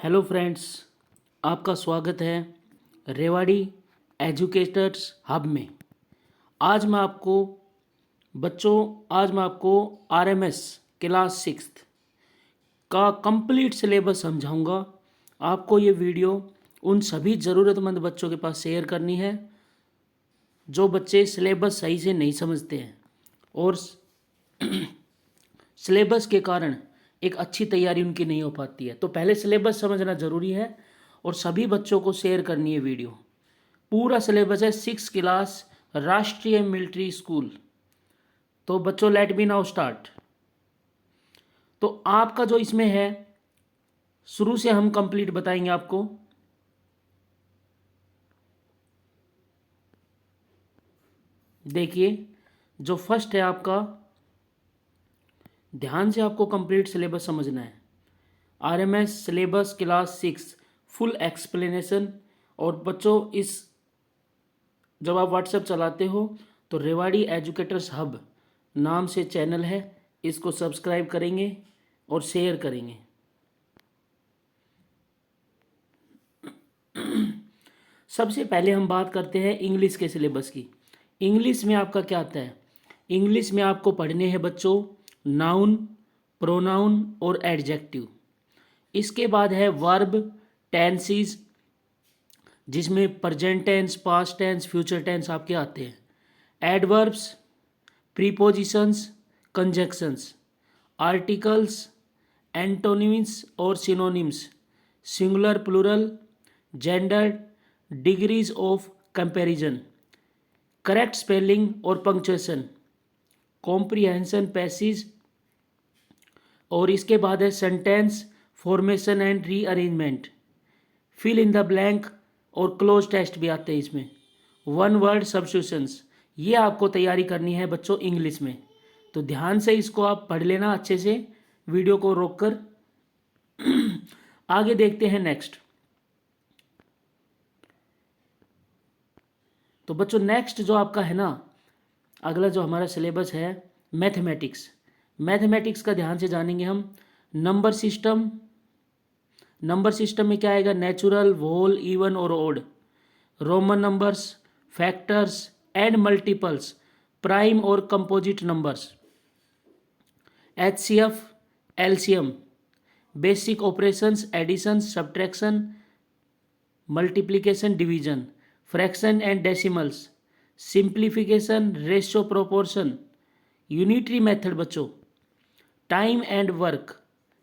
Hello friends, आपका स्वागत है रेवाड़ी एजुकेटर्स हब में। आज मैं आपको आरएमएस क्लास 6 का कंप्लीट सिलेबस समझाऊंगा। आपको ये वीडियो उन सभी ज़रूरतमंद बच्चों के पास शेयर करनी है जो बच्चे सिलेबस सही से नहीं समझते हैं और सिलेबस के कारण एक अच्छी तैयारी उनकी नहीं हो पाती है। तो पहले सिलेबस समझना ज़रूरी है और सभी बच्चों को शेयर करनी है वीडियो। पूरा सिलेबस है 6 क्लास राष्ट्रीय मिलिट्री स्कूल। तो बच्चों लेट मी नाउ स्टार्ट। तो आपका जो इसमें है शुरू से हम कंप्लीट बताएंगे आपको। देखिए, जो फर्स्ट है आपका, ध्यान से आपको कंप्लीट सिलेबस समझना है। RMS syllabus class 6 full explanation. और बच्चों, इस जब आप व्हाट्सएप चलाते हो तो रेवाड़ी एजुकेटर्स हब नाम से चैनल है, इसको सब्सक्राइब करेंगे और शेयर करेंगे। सबसे पहले हम बात करते हैं इंग्लिश के सिलेबस की। इंग्लिश में आपका क्या आता है? इंग्लिश में आपको पढ़ने हैं बच्चों नाउन, प्रोनाउन और एडजेक्टिव। इसके बाद है वर्ब, टेंसेस, जिसमें present tense, past tense, future tense आपके आते हैं। Adverbs, prepositions, conjunctions, articles, antonyms और synonyms, singular plural, gender, degrees of comparison, correct spelling और पंक्चुएशन, कॉम्प्रिहेंशन पैसेज। और इसके बाद है sentence formation and rearrangement, fill in the blank और क्लोज टेस्ट भी आते हैं इसमें। वन वर्ड सब्स्टिट्यूशंस, ये आपको तैयारी करनी है बच्चों इंग्लिश में। तो ध्यान से इसको आप पढ़ लेना अच्छे से, वीडियो को रोककर। आगे देखते हैं नेक्स्ट। तो बच्चों नेक्स्ट जो आपका है ना, अगला जो हमारा सिलेबस है मैथमेटिक्स। मैथमेटिक्स का ध्यान से जानेंगे हम। नंबर सिस्टम, नंबर सिस्टम में क्या आएगा? नेचुरल, होल, इवन और odd, Roman numbers, factors and multiples, prime और composite numbers, HCF, LCM, basic operations, addition, subtraction, multiplication, division, fraction and decimals, simplification, ratio, proportion, unitary method बच्चों, time and work,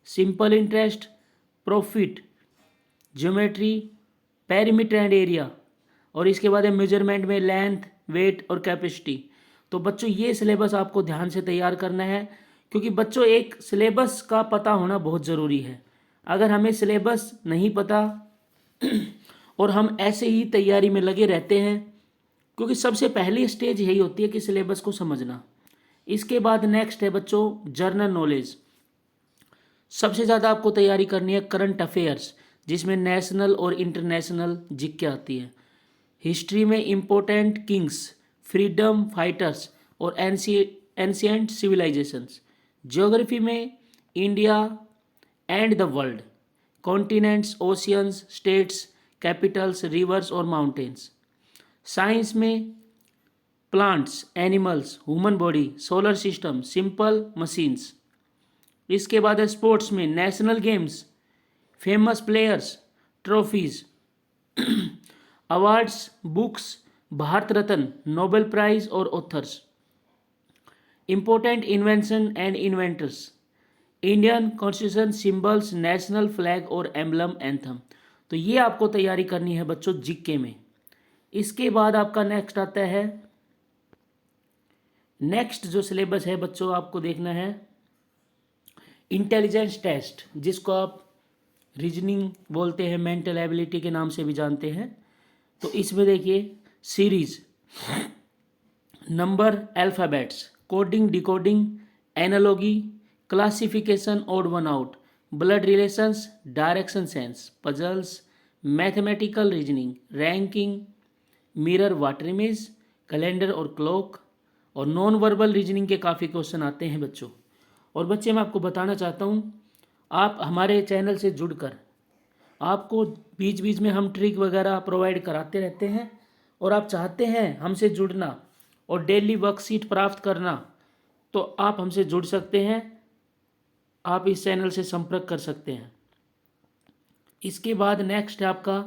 simple interest, profit, geometry, perimeter and area. और इसके बाद है measurement में length, wait और capacity. तो बच्चों ये सिलेबस आपको ध्यान से तैयार करना है, क्योंकि बच्चों एक सिलेबस का पता होना बहुत ज़रूरी है। अगर हमें सिलेबस नहीं पता और हम ऐसे ही तैयारी में लगे रहते हैं, क्योंकि सबसे पहली स्टेज यही होती है कि सिलेबस को समझना। इसके बाद नेक्स्ट है बच्चों जनरल नॉलेज। सबसे ज़्यादा आपको तैयारी करनी है करंट अफेयर्स, जिसमें नेशनल और इंटरनेशनल जीके आती है। हिस्ट्री में इम्पोर्टेंट किंग्स, फ्रीडम फाइटर्स और एंशिएंट सिविलाइजेशंस। ज्योग्राफी में India and the world, continents, oceans, states, capitals, rivers और माउंटेन्स। साइंस में plants, animals, human body, solar system, simple machines. इसके बाद है स्पोर्ट्स में national games, famous players, trophies, awards, books, Bharat Ratna, Nobel prize और authors. Important invention and inventors, Indian constitution, symbols, national flag और emblem, anthem. तो ये आपको तैयारी करनी है बच्चों जीके में। इसके बाद आपका नेक्स्ट आता है, नेक्स्ट जो सिलेबस है बच्चों आपको देखना है इंटेलिजेंस टेस्ट, जिसको आप रीजनिंग बोलते हैं, मेंटल एबिलिटी के नाम से भी जानते हैं। तो इसमें देखिए series, number, alphabets, coding, decoding, analogy, classification, odd one out, blood relations, direction sense, puzzles, mathematical reasoning, ranking, mirror, water image, calendar और क्लॉक। और नॉन वर्बल रीजनिंग के काफ़ी क्वेश्चन आते हैं बच्चों। और बच्चे मैं आपको बताना चाहता हूँ, आप हमारे चैनल से जुड़कर आपको बीच बीच में हम ट्रिक वगैरह प्रोवाइड कराते रहते हैं, और आप चाहते हैं हमसे जुड़ना और डेली वर्कशीट प्राप्त करना, तो आप हमसे जुड़ सकते हैं। आप इस चैनल से संपर्क कर सकते हैं। इसके बाद नेक्स्ट है आपका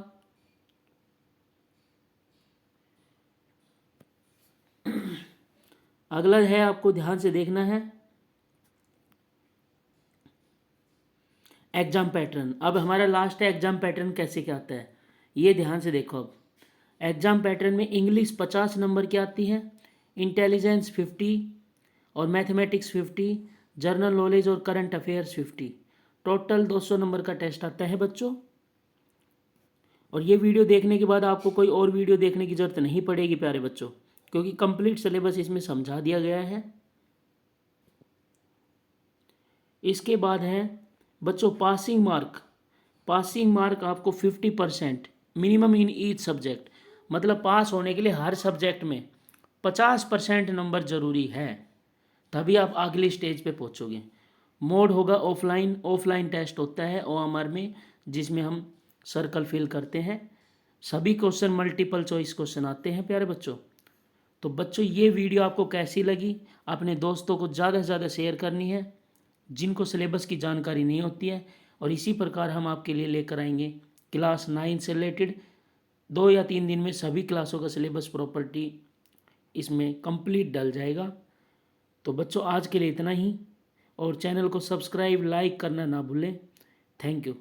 अगला है, आपको ध्यान से देखना है एग्जाम पैटर्न। अब हमारा लास्ट है एग्जाम पैटर्न कैसे क्या आता है, ये ध्यान से देखो। अब एग्जाम पैटर्न में इंग्लिश 50 नंबर की आती है, इंटेलिजेंस 50 और मैथमेटिक्स 50, जनरल नॉलेज और करंट अफेयर्स 50। टोटल 200 नंबर का टेस्ट आता है बच्चों। और ये वीडियो देखने के बाद आपको कोई और वीडियो देखने की ज़रूरत नहीं पड़ेगी प्यारे बच्चों, क्योंकि कंप्लीट सिलेबस इसमें समझा दिया गया है। इसके बाद है बच्चों पासिंग मार्क। पासिंग मार्क आपको 50% मिनिमम इन ईच सब्जेक्ट, मतलब पास होने के लिए हर सब्जेक्ट में 50% नंबर ज़रूरी है, तभी आप अगली स्टेज पे पहुंचोगे। मोड होगा ऑफलाइन। ऑफलाइन टेस्ट होता है OMR में, जिसमें हम सर्कल फिल करते हैं। सभी क्वेश्चन मल्टीपल चॉइस क्वेश्चन आते हैं प्यारे बच्चों। तो बच्चों ये वीडियो आपको कैसी लगी, अपने दोस्तों को ज़्यादा से ज़्यादा शेयर करनी है जिनको सिलेबस की जानकारी नहीं होती है। और इसी प्रकार हम आपके लिए लेकर आएंगे क्लास 9 से रिलेटेड 2 या 3 दिन में सभी क्लासों का सिलेबस प्रॉपर्टी इसमें कंप्लीट डल जाएगा। तो बच्चों आज के लिए इतना ही, और चैनल को सब्सक्राइब लाइक करना ना भूलें। Thank you.